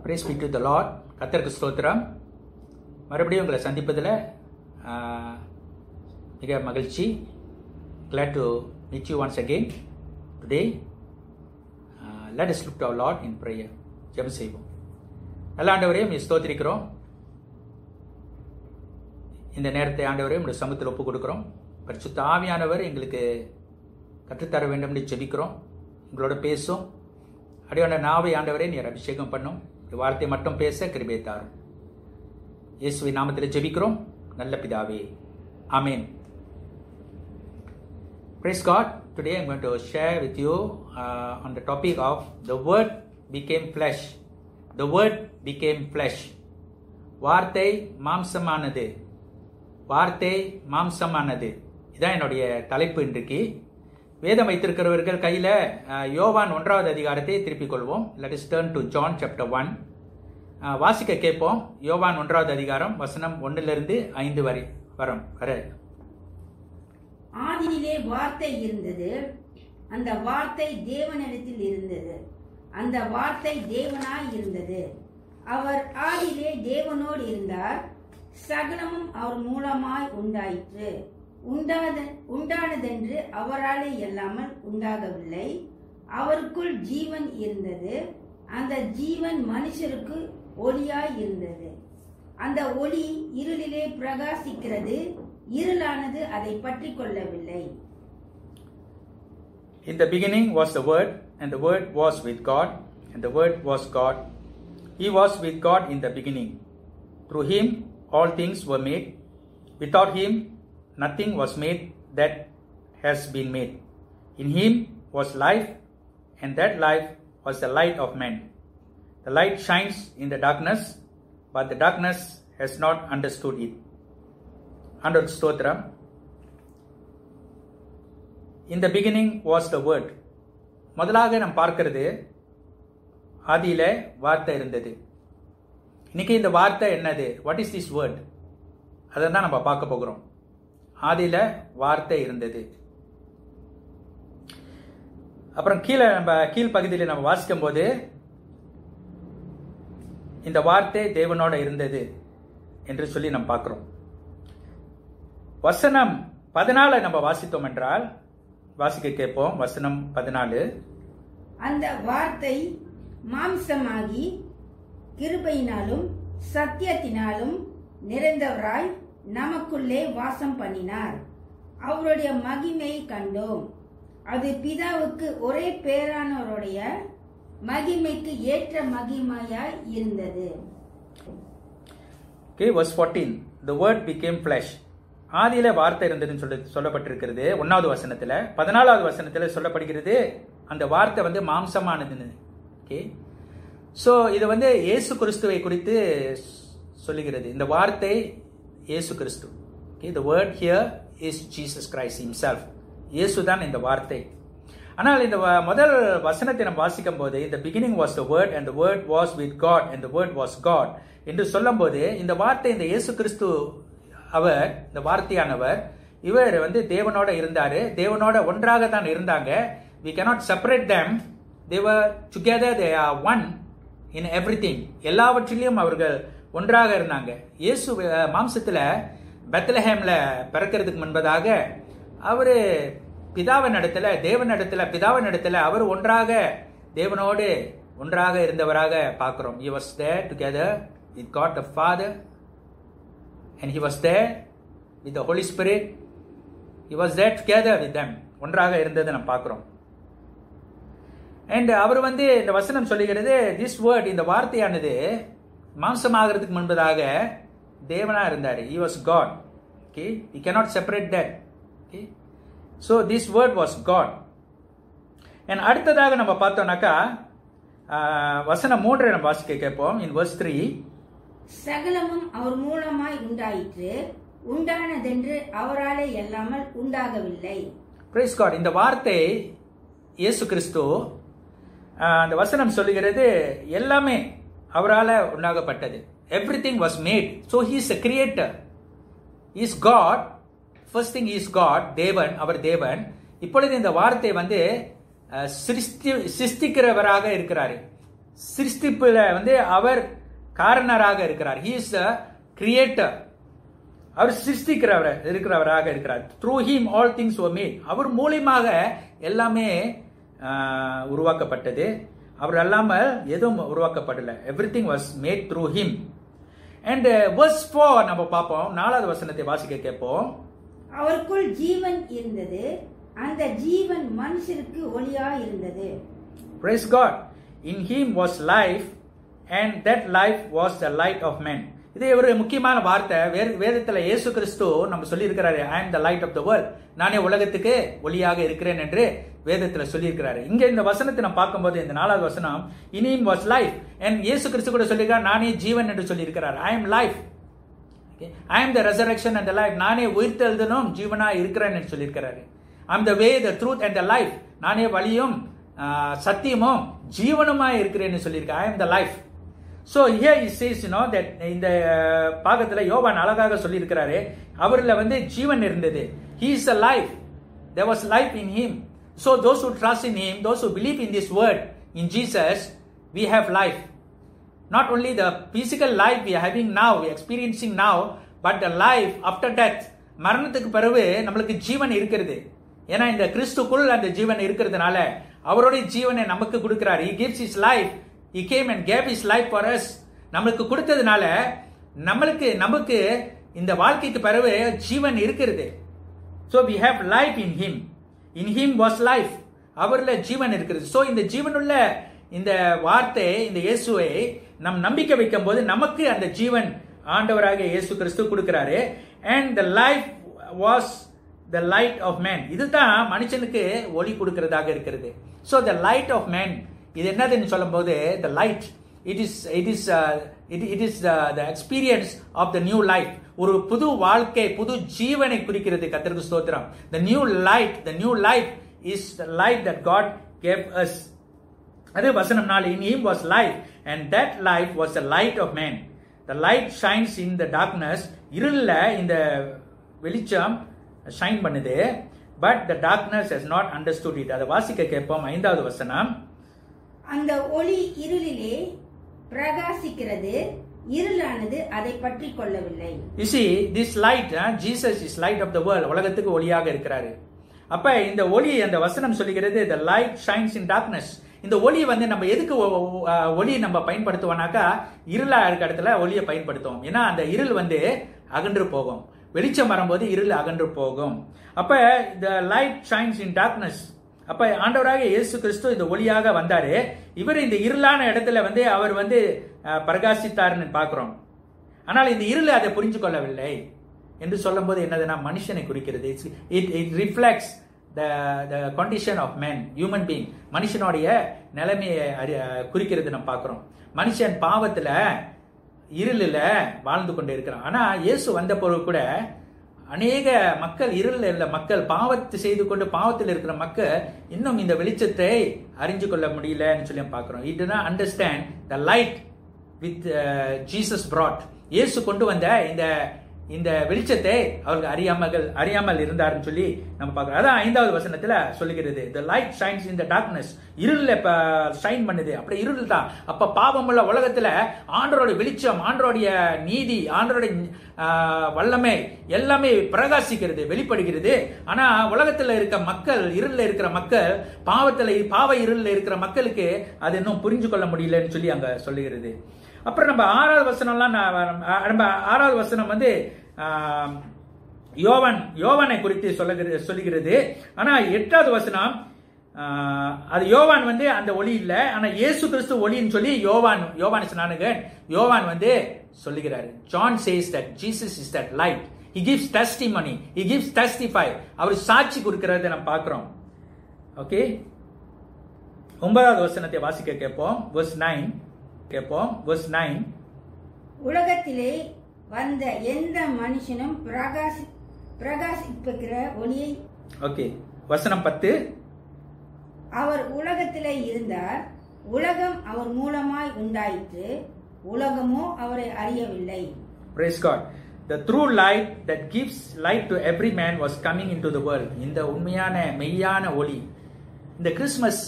Praise be to the Lord. கர்த்தருக்கு ஸ்தோத்திரம். மறுபடியும் உங்களை சந்திப்பதில் மிக மகிழ்ச்சி. Glad to meet you once again today. Let us look to our Lord in prayer. ஜெபம் செய்வோம். நல்ல ஆண்டவரே, உம்மை ஸ்தோத்திரிக்கிறோம். இந்த நேரத்தை ஆண்டவரே உம்முடைய சமூகத்தில் ஒப்புக் கொடுக்கிறோம். பரிசுத்த ஆவியானவர் எங்களுக்கு கற்றுத்தர வேண்டும் என்று ஜெபிக்கிறோம். எங்களோட பேசும் அடியான நாவை ஆண்டவரே நீர் அபிஷேகம் பண்ணும். வார்த்தை மட்டும் பேச கிருபை தாரும். இயேசுவின் நாமத்தில் ஜெபிக்கிறோம் நல்ல பிதாவே, ஆமென். Praise God. Today I'm going to share with you on the topic of the word became flesh. The word became flesh. வார்த்தை மாம்சமானது. வார்த்தை மாம்சமானது. இதான் என்னுடைய தலைப்பு இன்றைக்கு. வேதம் வைத்திருக்கிறவர்கள் கையில் யோவான் 1வது அதிகாரத்தை திருப்பிக் கொள்வோம். Let us turn to John chapter 1. வாசிக்க கேட்போம். யோவான் 1வது அதிகாரம் வசனம் 1 5 வரை வர. ஆதியிலே வார்த்தை இருந்தது, அந்த வார்த்தை தேவனிடத்தில் இருந்தது, அந்த வார்த்தை தேவனாய் இருந்தது. அவர் ஆதியிலே தேவனோடு இருந்தார். சகலமும் அவர் மூலமாய் உண்டாயிற்று. உண்டானதென்று அவராலே இல்லாமல் உண்டாகவில்லை. அவருக்குள் ஜீவன் இருந்தது, அந்த ஜீவன் மனுஷருக்கு ஒளியாய் இருந்தது. அந்த ஒளி இருளிலே பிரகாசிக்கிறது, இருளானது அதை பற்றி கொள்ளவில்லை. In the beginning was the Word, and the Word was with God, and the Word was God. He was with God in the beginning. Through him all things were made. Without him nothing was made that has been made. In him was life, and that life was the light of men. The light shines in the darkness, but the darkness has not understood it. Under Stotram. In the beginning was the word. முதலாக நாம் பார்க்கிறது ஆதியில வார்த்தை இருந்தது. இன்னைக்கு இந்த வார்த்தை என்னது? What is this word? அதை தான் நம்ம பார்க்க போகிறோம். ஆதியில வார்த்தை இருந்தது. அப்புறம் கீழ் பகுதியில் நம்ம வாசிக்கும் போது இந்த வார்த்தை தேவனோட இருந்தது என்று சொல்லி நம்ம பார்க்கிறோம். வசனம் 14 நம்ம வாசித்தோம் என்றால் வாசிக்க கேட்போம். வசனம் 14. அந்த வார்த்தை மாம்சமாகி கிருபையினாலும் சத்தியத்தினாலும் நிறைந்தவராய் நமக்குள்ளே வாசம் பண்ணினார். அவருடைய மகிமையை கண்டோம். அது பிதாவுக்கு ஒரே பேரானவருடைய மகிமைக்கு ஏற்ற மகிமையாய் இருந்தது. Okay, verse 14. The word became flesh. ஆதியில வார்த்தை இருந்ததுன்னு சொல்லப்பட்டிருக்கிறது 1வது வசனத்துல. 14வது வசனத்துல சொல்லப்படுகிறது அந்த வார்த்தை மாம்சமானதுன்னு. ஓகே, சோ இது இயேசு கிறிஸ்துவை குறித்து சொல்லுகிறது. இந்த வார்த்தை இயேசு கிறிஸ்து. Okay, the word here is Jesus Christ himself. இயேசு தான் இந்த வார்த்தை. ஆனால் இந்த முதல் வசனத்தை நாம் வாசிக்கும் போது இந்த beginning was the word and the word was with God and the word was God என்று சொல்லும் போது இந்த வார்த்தை இந்த இயேசு கிறிஸ்து அவர், இந்த வார்த்தையானவர், இவர் தேவனோட இருந்தாரு. தேவனோட ஒன்றாக தான் இருந்தாங்க. we cannot separate them. they were together, they are one in everything. எல்லாவற்றிலும் அவர்கள் ஒன்றாக இருந்தாங்க. இயேசு மாம்சத்துல பெத்லஹேம்ல பிறக்கிறதுக்கு முன்பதாக அவரு பிதாவின் இடத்துல அவர் ஒன்றாக தேவனோடு ஒன்றாக இருந்தவராக பார்க்கிறோம். he was there together with God the Father, and he was there with the Holy Spirit. he was there together with them. ஒன்றாக இருந்ததை நாம் பார்க்கிறோம். and அவர் இந்த வசனம் சொல்லுகிறது, this word, இந்த வார்த்தையானது மாம்சமாகிறதுக்கு முன்பதாக தேவனா இருந்தாரு. he was God. okay, we cannot separate that. okay, so this word was God. and அடுத்ததாக நம்ம பார்த்தோம்னாக்கா வசனம் 3 நம்ம வாசிக்க கேட்போம். in verse 3. சகலமும் அவர் மூலமாய் உண்டாயிற்று, உண்டானதென்று அவராலே இல்லாமல் உண்டாகவில்லை. Praise God. இந்த வார்த்தை இயேசு கிறிஸ்து. அந்த வசனம் சொல்லுகிறது எல்லாமே அவரால உண்டாகப்பட்டது. everything was made. so he is a creator. he is God. first thing he is God. தேவன், அவர் தேவன். இப்பொழுது இந்த வார்த்தை சிருஷ்டிக்கிறவராக இருக்கிறாரு. சிருஷ்டிப்புல வந்து அவர் காரணராக இருக்கிறார். He is the creator. அவர் இருக்கிறவராக இருக்கிறார். Through him all things were made. அவர் மூலமாக எல்லாமே உருவாக்கப்பட்டது. அவர் அல்லாமல் எதுவும் உருவாக்கப்படல. Everything was made through him. And verse 4 நம்ம பார்ப்போம். 4வது வசனத்தை வாசிக்க கேட்போம். அவருக்குள் ஜீவன் இருந்தது, அந்த ஜீவன் மனுஷருக்கு ஒளியா இருந்தது. Praise God. In him was life, and that life was the light of men. இது ஒரு முக்கியமான வார்த்தை. வேதத்துல இயேசு கிறிஸ்து நம்ம சொல்லி இருக்கிறாரு, I am the light of the world. நானே உலகத்துக்கு ஒளியாக இருக்கிறேன் என்று வேதத்துல சொல்லி இருக்கிறாரு. இங்க இந்த வசனத்தை நம்ம பார்க்கும்போது இந்த 4வது வசனம், in him was life, and இயேசு கிறிஸ்து கூட சொல்லியிருக்கார், நானே ஜீவன் என்று சொல்லி இருக்கிறார். I am life. I am the resurrection and the life. நானே உயிர்த்தெழுதலும் ஜீவனா இருக்கிறேன் என்று சொல்லி இருக்கிறாரு. I am the way, the truth and the life. நானே வழியும் சத்தியமும் ஜீவனுமாய் இருக்கிறேன்னு சொல்லியிருக்கேன். I am the life. So here he says, that இந்த பாகத்துல யோவான் அழகாக சொல்லி இருக்கிறாரு, அவர்ல வந்து ஜீவன் இருந்தது. He is the life. There was life in him. So those who trust in him, those who believe in this word, in Jesus, we have life. Not only the physical life we are having now, we are experiencing now, but the life after death. மரணத்துக்கு பிறகு நம்மளுக்கு ஜீவன் இருக்கிறது. ஏன்னா இந்த கிறிஸ்துக்குள் அந்த ஜீவன் இருக்கிறதுனால அவருடைய ஜீவனை நமக்கு கொடுக்கிறார். He gives his life. He came and gave his life for us. நமக்கு கொடுத்ததுனால நமக்கு இந்த வாழ்க்கைக்கு பிறகு ஜீவன் இருக்கிறது. So we have life in him. In him was life. அவர்ல ஜீவன் இருக்கிறது. So இந்த ஜீவனுள்ள இந்த வார்த்தை, இந்த இயேசுவை நம் நம்பிக்கை வைக்கும் போது நமக்கு அந்த ஜீவன் ஆண்டவராக இயேசு கிறிஸ்து கொடுக்கிறாரு. And the life was the light of man. இதுதான் மனுஷனுக்கு ஒளி கொடுக்கிறதாக இருக்கிறது. So the light of man, இது என்னதுன்னு சொல்லும்போது the light, it is the experience of the new life. ஒரு புது வாழ்க்கை, புது ஜீவனை குறிக்கிறது. கர்த்தருக்கு ஸ்தோத்திரம். The new life is the light that God gave us. அது வசனம் 4, in him was life, and that life was the light of man. The light shines in the darkness. இருள்ல இந்த வெளிச்சம் ஷைன் பண்ணுது. But the darkness has not understood it. அதை வாசிக்க கேட்போம். 5வது வசனம், அந்த ஒளி இருளிலே பிரகாசிக்கிறது, இருளானது அதை பற்றி கொள்ளவில்லை. You see, this light, Jesus is light of the world. உலகத்துக்கு ஒளியாக இருக்கிறாரு. அப்ப இந்த ஒளி, அந்த வசனம் சொல்லுகிறது, the light shines in darkness. இந்த ஒளி வந்து நம்ம எதுக்கு ஒளி நம்ம பயன்படுத்துவோம்னாக்கா, இருளா இருக்க இடத்துல ஒளியை பயன்படுத்துவோம். ஏன்னா அந்த இருள் வந்து அகன்று போகும். வெளிச்சம் வரும்போது இருள் அகன்று போகும். அப்ப the light shines in darkness. அப்ப ஆண்டவராக இயேசு கிறிஸ்து இந்த ஒளியாக வந்தாரு. இவர் இந்த இருளான இடத்துல வந்து அவர் வந்து பிரகாசித்தார்னு பார்க்கிறோம். ஆனால் இந்த இருள் அதை புரிஞ்சு கொள்ளவில்லை என்று சொல்லும் போது என்னதுன்னா மனுஷனை குறிக்கிறது. It reflects the condition of man, human being. மனுஷனுடைய நிலைமையை குறிக்கிறது நம்ம பார்க்கிறோம். மனுஷன் பாவத்துல இருளில் வாழ்ந்து கொண்டு இருக்கிறான். ஆனா இயேசு வந்த பொழுது கூட அநேக மக்கள், இருளில் உள்ள மக்கள், பாவத்தை செய்து கொண்டு பாவத்தில் இருக்கிற மக்கள் இன்னும் இந்த வெளிச்சத்தை அறிஞ்சு கொள்ள முடியலன்னு சொல்லி பார்க்கிறோம். He did not understand the light with Jesus brought. இயேசு கொண்டு வந்த இந்த வெளிச்சத்தை அவர்கள் அறியாமல் இருந்தார்னு சொல்லி நம்ம பார்க்கிறோம். அதான் 5வது வசனத்துல சொல்லுகிறது, the light shines in the darkness. இருள்ல ஷைன் பண்ணுது. அப்படி இருள் தான். அப்ப பாவமுள்ள உலகத்துல ஆண்டவருடைய வெளிச்சம், ஆண்டவருடைய நீதி, ஆண்டவருடைய வல்லமை எல்லாமே பிரகாசிக்கிறது, வெளிப்படுகிறது. ஆனா உலகத்துல இருக்க மக்கள், இருள்ல இருக்கிற மக்கள், பாவ இருள்ல இருக்கிற மக்களுக்கு அது இன்னும் புரிஞ்சு கொள்ள முடியலன்னு சொல்லி அங்க சொல்லுகிறது. அப்புறம் நம்ம 6வது வசனம்லாம், நம்ம 6வது வசனம் வந்து யோவானை குறித்து சொல்லுகிறது. ஆனா 8வது வசனம், அது யோவான் வந்து அந்த ஒளி இல்ல, ஆனா இயேசு கிறிஸ்து ஒளின்னு சொல்லி யோவான் ஸ்நானகன் யோவான் வந்து சொல்லுகிறாரு. John says that Jesus is that light. He gives testimony. He gives testify. அவர் சாட்சி கொடுக்கிறதை நம்ம பார்க்கிறோம். ஓகே, 9வது வசனத்தை வாசிக்க கேட்போம். verse 9 கேட்போம். verse 9, உலகத்திலே வந்த எந்த மனுஷனும் பிரகாசிப்பிக்கிற ஒளியை. ஓகே, வசனம் 10, அவர் உலகத்திலே இருந்தார், உலகம் அவர் மூலமாய் உண்டாயிற்று, உலகமோ அவரை அறியவில்லை. Praise God. The true light that gives light to every man was coming into the world. இந்த உண்மையான மெய்யான ஒளி, இந்த கிறிஸ்மஸ்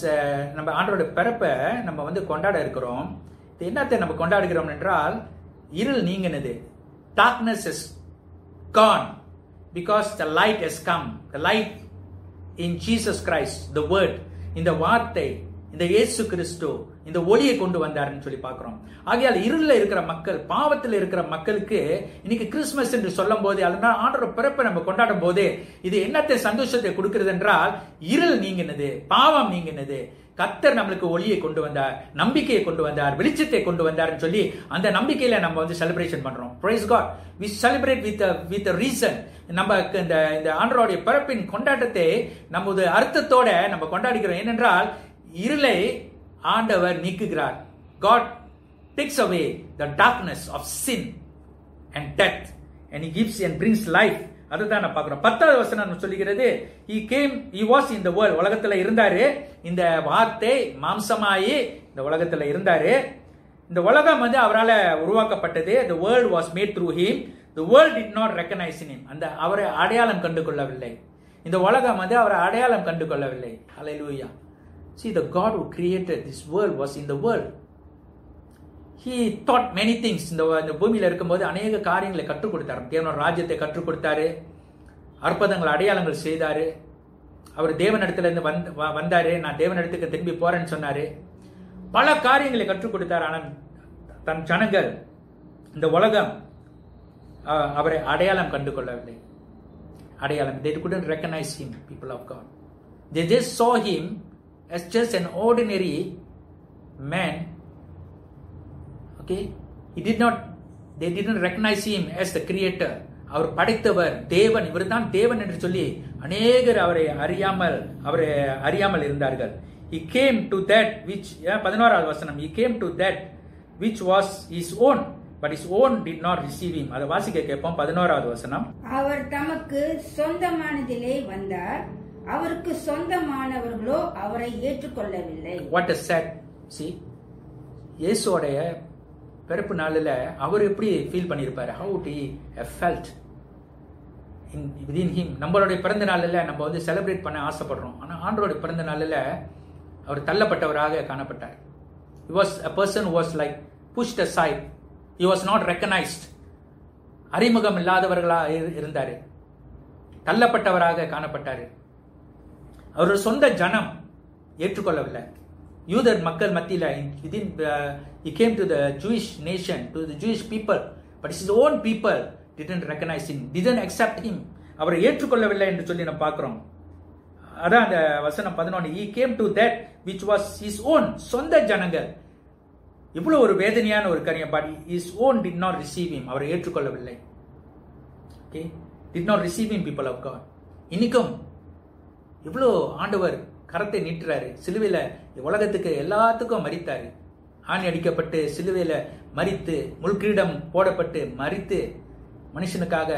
நம்ம ஆண்டோட பிறப்பை நம்ம வந்து கொண்டாட இருக்கிறோம். இது என்னத்தை நம்ம கொண்டாடுகிறோம் என்றால், இருள் நீங்கினது. Darkness is gone because the light has come. The light in Jesus Christ, the word, இந்த வார்த்தை, இந்த இயேசு கிறிஸ்து இந்த ஒளியை கொண்டு வந்தாருன்னு சொல்லி பார்க்கிறோம். ஆகையால் இருள்ல இருக்கிற மக்கள், பாவத்தில் இருக்கிற மக்களுக்கு இன்னைக்கு கிறிஸ்துமஸ் என்று சொல்லும் போது, அதனால ஆண்டோட பிறப்பை நம்ம கொண்டாடும் போது இது என்னத்தை சந்தோஷத்தை கொடுக்கிறது என்றால், இருள் நீங்கினது, பாவம் நீங்கினது. கர்த்தர் நம்மளுக்கு ஒளியை கொண்டு வந்தார், நம்பிக்கையை கொண்டு வந்தார், வெளிச்சத்தை கொண்டு வந்தார்னு சொல்லி அந்த நம்பிக்கையில நம்ம வந்து செலிப்ரேஷன் பண்றோம். Praise God. We celebrate with a reason. நம்ம இந்த ஆண்டவருடைய பிறப்பின் கொண்டாட்டத்தை நமது அர்த்தத்தோட நம்ம கொண்டாடுகிறோம். ஏனென்றால் இருளை ஆண்டவர் நீக்குகிறார். God takes away the darkness of sin and death and he gives and brings life. அதுதான் நான் பார்க்கிறோம். 10வது வசனம் சொல்லுகிறது, he was in the world. உலகத்துல இருந்தாரு. இந்த வார்த்தை மாம்சமாயி இந்த உலகத்துல இருந்தாரு. இந்த உலகம் வந்து அவரால் உருவாக்கப்பட்டது. The world was made through him. The world did not recognize him. அந்த அவரை அடையாளம் கண்டு கொள்ளவில்லை. இந்த உலகம் வந்து அவரை அடையாளம் கண்டு கொள்ளவில்லை. Hallelujah. See, the God who created this world was in the world. He taught many things. இந்த பூமியில இருக்கும்போது அநேக காரியங்களை கற்றுக் கொடுத்தாரு. தேவனோட ராஜ்யத்தை கற்றுக் கொடுத்தாரு, அற்புதங்கள் அடையாளங்கள் செய்தாரு. அவர் தேவனிடத்துல இருந்து வந்தாரு, நான் தேவனிடத்துக்கு திரும்பி போறேன்னு சொன்னாரு. பல காரியங்களை கற்றுக் கொடுத்தார். ஆனால் தன் ஜனங்கள், இந்த உலகம் அவரை அடையாளம் கண்டு கொள்ளவில்லை. அடையாளம், they couldn't recognize him, people of God. They just saw him as just an ordinary man. Okay, they didn't recognize him as the creator. அவர் படைத்தவர், தேவன், இவர்தான் தேவன் என்று சொல்லி அநேகர் அவரை அறியாமல் இருந்தார்கள். He came to that which, 11வது வசனம், he came to that which was his own, but his own did not receive him. அதை வாசிக்க கேட்போம். 11வது வசனம், அவர் தமக்கு சொந்தமானதிலே வந்தார், அவருக்கு சொந்தமானவர்களோ அவரை ஏற்றுக்கொள்ளவில்லை. What a sad, see, இயேசுவோடைய பிறப்பு நாளில் அவர் எப்படி ஃபீல் பண்ணியிருப்பாரு? How would he have felt within him? நம்மளுடைய பிறந்த நாளில் நம்ம வந்து செலிப்ரேட் பண்ண ஆசைப்படுறோம். ஆனால் ஆண்டவருடைய பிறந்த நாளில் அவர் தள்ளப்பட்டவராக காணப்பட்டார். He was a person who was like pushed aside. He was not recognized. அறிமுகம் இல்லாதவர்களாக இருந்தார், தள்ளப்பட்டவராக காணப்பட்டார். அவருடைய சொந்த ஜனம் ஏற்றுக்கொள்ளவில்லை. யூதர் மக்கள் மத்தியில, he came to the Jewish nation, to the Jewish people, but his own people didn't recognize him, didn't accept him. அவரை ஏற்றுக்கொள்ளவில்லை என்று சொல்லி நம்ம பார்க்கிறோம். அதான் அந்த வசனம் 11, he came to that which was his own, சொந்த ஜனங்கள். இவ்வளவு ஒரு வேதனையான ஒரு காரியம். but his own did not receive him, அவரை ஏற்றுக்கொள்ளவில்லை. Okay, did not receive him, people of God. இன்னைக்கும் இவ்வளோ ஆண்டவர் கரத்தை நீட்டுறாரு. சிலுவையில உலகத்துக்கு எல்லாத்துக்கும் மரித்தாரு. ஆணி அடிக்கப்பட்டு சிலுவையில மரித்து, முள்கிரீடம் போடப்பட்டு மரித்து, மனுஷனுக்காக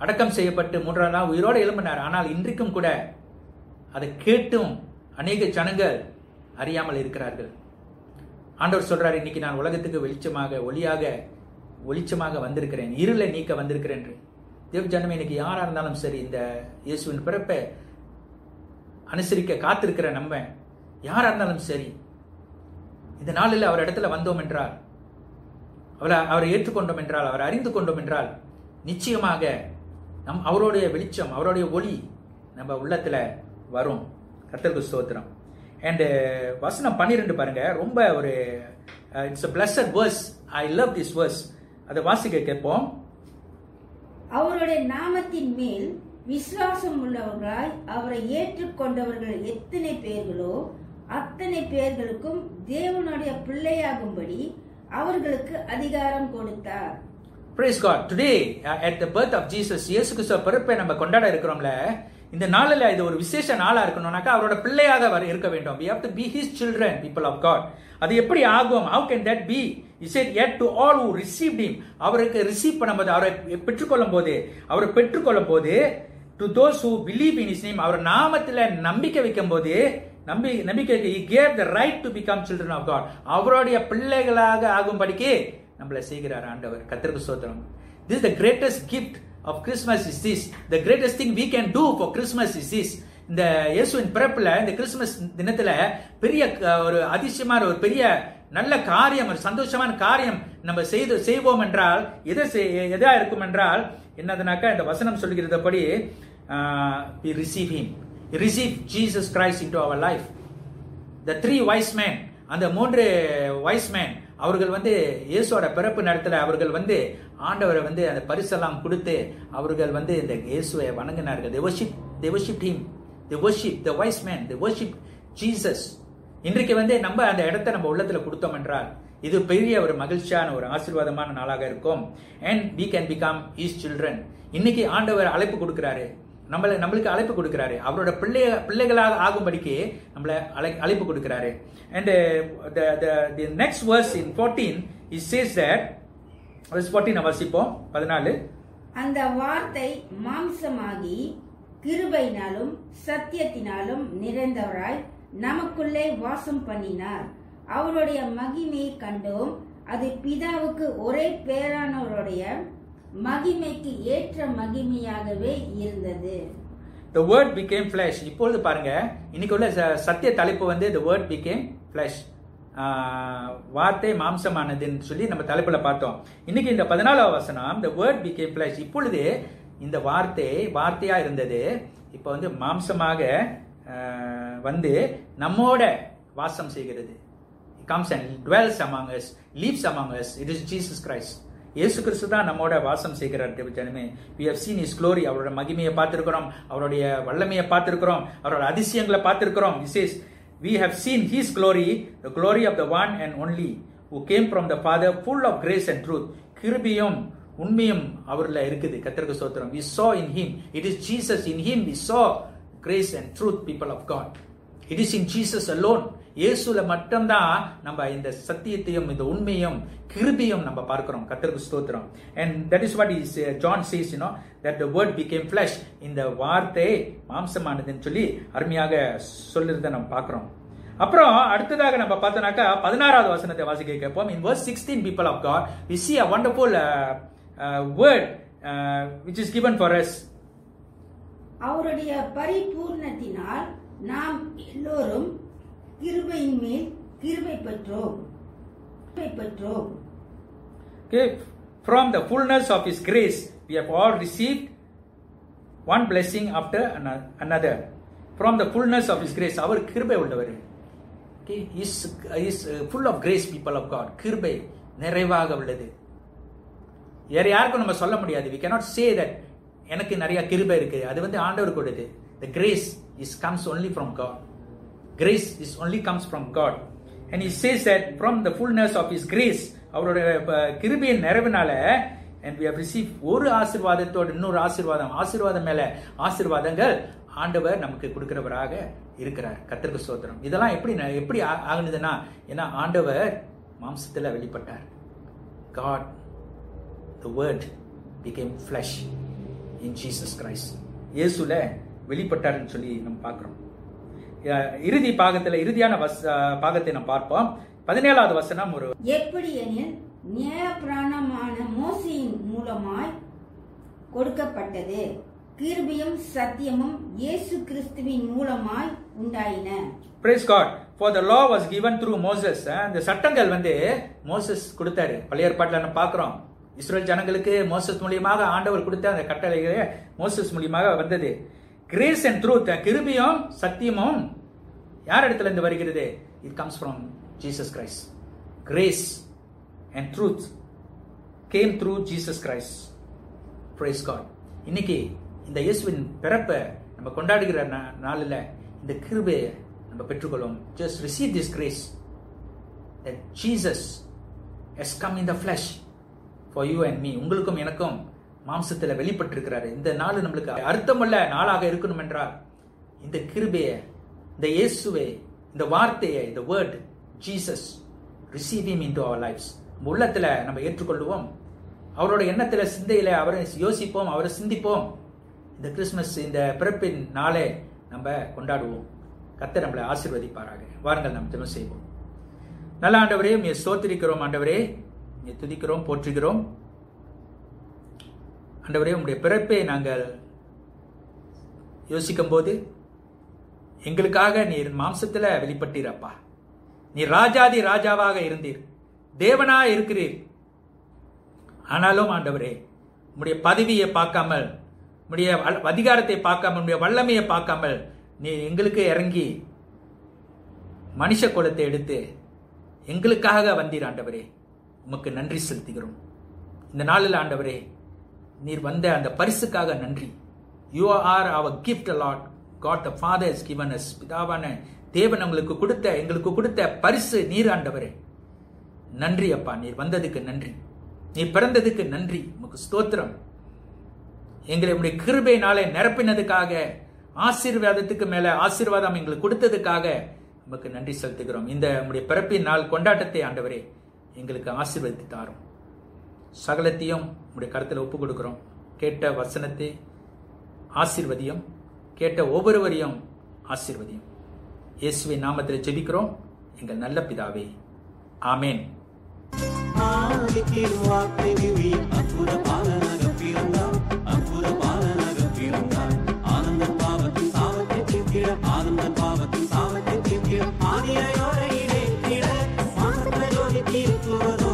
அடக்கம் செய்யப்பட்டு 3ஆம் நாள் உயிரோடு எழும்பினார். ஆனால் இன்றைக்கும் கூட அதை கேட்டும் அநேக ஜனங்கள் அறியாமல் இருக்கிறார்கள். ஆண்டவர் சொல்றாரு, இன்னைக்கு நான் உலகத்துக்கு வெளிச்சமாக வந்திருக்கிறேன், இருளை நீக்க வந்திருக்கிறேன் என்று. தேவ ஜனமே, இன்னைக்கு யாரா இருந்தாலும் சரி, இந்த இயேசுவின் பிறப்பை அனுசரிக்க காத்திருக்கிற நம்ம யாரா இருந்தாலும் சரி, இந்த நாளில் அவர் இடத்துல வந்தோம் என்றால், அவரை ஏற்றுக்கொண்டோம் என்றால், அவரை அறிந்து கொண்டோம் என்றால், நிச்சயமாக அவருடைய வெளிச்சம், அவருடைய ஒளி நம்ம உள்ளத்துல வரும். கர்த்தருக்கு ஸ்தோத்திரம். அண்ட் வசனம் 12 பாருங்க, ரொம்ப ஒரு it's a blessed verse. I love this verse. அதை வாசிக்க கேட்போம். அவருடைய நாமத்தின் மேல் விசுவாசம் உள்ளவர்களாய் அவரை ஏற்றுக்கொண்டவர்கள் எத்தனை பேர்களோ அத்தனை பேர்களுக்கும் தேவனுடைய பிள்ளையாகும்படி அவர்களுக்கு அதிகாரம் கொடுத்தார். Praise God. Today at the birth of Jesus, இயேசு கிறிஸ்து பிறப்பை நம்ம கொண்டாட இருக்கிறோம்ல, இந்த நாளில் இது ஒரு விசேஷ நாளா இருக்கணும்னாக்கா அவரோட பிள்ளையாக இருக்க வேண்டும். We have to be his children, people of God. அது எப்படி ஆகும்? How can that be? He said, yet to all who received him, அவருக்கு ரிசீவ் பண்ணும்போது, அவரை பெற்றுக்கொள்ளும் போது, to those who believe in his name, அவர் நாமத்தில் நம்பிக்கை வைக்கும் போது, நம்பிக்கைக்கு he gave the right to become children of God. அவருடைய பிள்ளைகளாக ஆகும்படிக்கு நம்மளை செய்கிறார் ஆண்டவர். கர்த்தருக்கு ஸ்தோத்திரம். This is the greatest gift of Christmas is this. The greatest thing we can do for Christmas is this. இந்த இயேசுவின் பிறப்புல இந்த கிறிஸ்துமஸ் தினத்துல பெரிய ஒரு அதிசயமான ஒரு பெரிய நல்ல காரியம், ஒரு சந்தோஷமான காரியம் நம்ம செய்வோம் என்றால் எதா இருக்கும் என்றால் என்னதுனாக்கா இந்த வசனம் சொல்கிறபடி we receive him, we receive Jesus Christ into our life. The 3 wise men, அந்த 3 wise men அவர்கள் இயேசுவோட பிறப்பு நேரத்தில் அவர்கள் ஆண்டவரை அந்த பரிசெல்லாம் கொடுத்து அவர்கள் இந்த இயேசுவை வணங்கினார்கள். they worshipped him, they worshipped the wise men, they worshipped Jesus. இன்றைக்கு நம்ம அந்த இடத்தை நம்ம உள்ளத்துல கொடுத்தோம் என்றால் இது பெரிய ஒரு மகிழ்ச்சியான ஒரு ஆசீர்வாதமான நாளாக இருக்கும். and we can become his children. இன்னைக்கு ஆண்டவர் அழைப்பு கொடுக்கிறாரு, நம்மளுக்கு அழைப்பு கொடுக்கிறாரு, அவரோட பிள்ளைகளாக ஆகும்படிக்கு நம்மள அழைப்பு கொடுக்கிறாரு. and the next verse in 14 it says that verse 14 வாசிப்போம் 14. அந்த வார்த்தை மாம்சமாகி கிருபையினாலும் சத்தியத்தினாலும் நிறைந்தவராய் நமக்குள்ளே வாசம் பண்ணினார். அவருடைய மகிமையை கண்டோம். அது பிதாவுக்கு ஒரே பேரானவருடைய மகிமைக்கு ஏற்ற மகிமையாகவே இருந்தது. The word became flesh. இப்பொழுது பாருங்க, இன்னைக்கு உள்ள சத்திய தலைப்பு the word became flesh. வார்த்தை மாம்சமானதுன்னு சொல்லி நம்ம தலைப்புல பார்த்தோம். இன்னைக்கு இந்த 14வது வசனம் the word became flesh. இப்பொழுது இந்த வார்த்தையா இருந்தது இப்ப மாம்சமாக நம்மோட வாசம் செய்கிறது. comes and dwells among us, lives among us. It is Jesus Christ. இயேசு கிறிஸ்து தான் நம்மோட வாசம் செய்கிறார். ஜனமே, we have seen his glory. அவரோட மகிமையை பார்த்திருக்கிறோம், அவருடைய வல்லமையை பார்த்திருக்கிறோம், அவரோட அதிசயங்களை பார்த்திருக்கிறோம். He says we have seen his glory, the glory of the one and only who came from the Father, full of grace and truth. கிருபையும் உண்மையும் அவர்ல இருக்குது. கர்த்தருக்கு ஸ்தோத்திரம். We saw in him. It is Jesus. In him we saw grace and truth, people of God. It is in Jesus alone. இயேசுல மட்டும்தான் நம்ம இந்த சத்தியத்தையும் இந்த உண்மையும் கிருபையும் நம்ம பார்க்கிறோம். கர்த்தருக்கு ஸ்தோத்திரம். And that is what John says, that the word became flesh. இந்த வார்த்தை மாம்சமானதுன்னு சொல்லி அருமையாக சொல்லிருந்த நம்ம பார்க்கிறோம். அப்புறம் அடுத்ததாக நம்ம பார்த்தோம்னாக்கா 16வது வசனத்தை வாசிக்க கேட்போம். In verse 16, people of God, we see a wonderful word which is given for us. அவருடைய பரிபூர்ணத்தினால் நாம் எல்லோரும் கிருபையின் மேல் கிருபை பெற்றோம். Okay, from the fullness of his grace we have all received one blessing after another. From the fullness of his grace, அவர் கிருபை உள்ளவர். Okay, he is full of grace, people of God. கிருபை நிறைவாக உள்ளது. யாருக்கும் நம்ம சொல்ல முடியாது. we cannot say that எனக்கு நிறைய கிருபை இருக்கு. அது ஆண்டவர் கொடுத்தது. the grace comes only from God. Grace only comes from God. And he says that from the fullness of his grace, அவருடைய கிருபையின் நிறைவினால, and we have received ஒரு ஆசீர்வாதத்தோடு இன்னொரு ஆசீர்வாதம் மேல ஆசீர்வாதங்கள் ஆண்டவர் நமக்கு கொடுக்கிறவராக இருக்கிறார். கர்த்தருக்கு ஸ்தோத்திரம். இதெல்லாம் எப்படி ஆகுனதுன்னா, ஏன்னா ஆண்டவர் மாம்சத்துல வெளிப்பட்டார். God, the word became flesh in Jesus Christ. இயேசுல வெளிப்பட்டார்னு சொல்லி நம்ம பார்க்கிறோம். இறுதியான பாகத்தை நாம் பார்ப்போம். 17வது வசனம் ஒரு எப்படி எனில் நியாயப்பிரமாணமான மோசேயின் மூலமாய் கொடுக்கப்பட்டது, கிருபையும் சத்தியமும் இயேசு கிறிஸ்துவின் மூலமாய் உண்டாயின. Praise God. For the law was given through Moses. இந்த சட்டங்கள் மோசஸ் கொடுத்தாரு. பழைய ஏற்பாட்டில் நம்ம பார்க்கிறோம். இஸ்ரேல் ஜனங்களுக்கு மோசஸ் மூலியமாக ஆண்டவர் கொடுத்த அந்த கட்டளைகளே மோசஸ் மூலியமாக வந்தது. கிரேஸ் அண்ட் ட்ரூத், கிருபையும் சத்தியமும் யார் இடத்துல இருந்து வருகிறது? It comes from Jesus Christ. Grace and truth came through Jesus Christ. Praise God. இன்னைக்கு இந்த இயேசுவின் பிறப்பை நம்ம கொண்டாடுகிற நாளில் இந்த கிருபையை நம்ம பெற்றுக்கொள்ளும். Just receive this grace that Jesus has come in the flesh for you and me. உங்களுக்கும் எனக்கும் மாம்சத்துல வெளிப்பட்டிருக்கிறாரு. இந்த நாள் நம்மளுக்கு அர்த்தமுள்ள நாளாக இருக்கணும் என்றால் இந்த கிருபையை, இந்த இயேசுவை, இந்த வார்த்தையை, இந்த word Jesus, receive him into our lives. உள்ளத்துல நம்ம ஏற்றுக்கொள்வோம். அவரோட எண்ணத்துல சிந்தையில அவரை யோசிப்போம், அவரை சிந்திப்போம். இந்த கிறிஸ்துமஸ், இந்த பிறப்பின் நாளை நம்ம கொண்டாடுவோம். கர்த்தர் நம்மளை ஆசீர்வதிப்பாராக. வாருங்கள் நாம் ஜெபம் செய்வோம். நல்ல ஆண்டவரே, உம்மை ஸ்தோத்திரிக்கிறோம். ஆண்டவரே, உம்மை துதிக்கிறோம், போற்றுகிறோம். ஆண்டவரே, உம்முடைய பிறப்பை நாங்கள் யோசிக்கும் போது எங்களுக்காக நீர் மாம்சத்துல வெளிப்பட்டீரப்பா. நீர் ராஜாதி ராஜாவாக இருந்தீர், தேவனா இருக்கிறீர். ஆனாலும் ஆண்டவரே, உம்முடைய பதவியை பார்க்காமல், உம்முடைய அதிகாரத்தை பார்க்காமல், உம்முடைய வல்லமையை பார்க்காமல் நீர் எங்களுக்கு இறங்கி மனுஷ குலத்தை எடுத்து எங்களுக்காக வந்தீர் ஆண்டவரே. உமக்கு நன்றி செலுத்துகிறோம். இந்த நாளில் ஆண்டவரே, நீர் வந்த அந்த பரிசுக்காக நன்றி. You are our gift Lord. God the Father has given us. பிதாவான தேவன் எங்களுக்கு கொடுத்த பரிசு நீர் ஆண்டவரே. நன்றி அப்பா, நீர் வந்ததுக்கு நன்றி, நீர் பிறந்ததுக்கு நன்றி. உமக்கு ஸ்தோத்திரம். எங்களை உடைய கிருபையினாலே நிரப்பினதுக்காக, ஆசீர்வாதத்துக்கு மேல ஆசீர்வாதம் எங்களுக்கு கொடுத்ததுக்காக உமக்கு நன்றி செலுத்துகிறோம். இந்த உடைய பிறப்பின் நாள் கொண்டாட்டத்தை ஆண்டவரே எங்களுக்கு ஆசீர்வதித்து தாரும். சகலத்தையும் உடைய கருத்தில் ஒப்பு கொடுக்கிறோம். கேட்ட வசனத்தை ஆசீர்வதியும், கேட்ட ஒவ்வொருவரையும் ஆசீர்வதியும். இயேசுவின் நாமத்தில் ஜெபிக்கிறோம் எங்கள் நல்ல பிதாவே, ஆமென். ஆனந்த பாவத்தின் சாபத்தை தீர்க்கிற ஆதியோரையிலே ஆனந்த ஜோதி தீர்க்குவதோ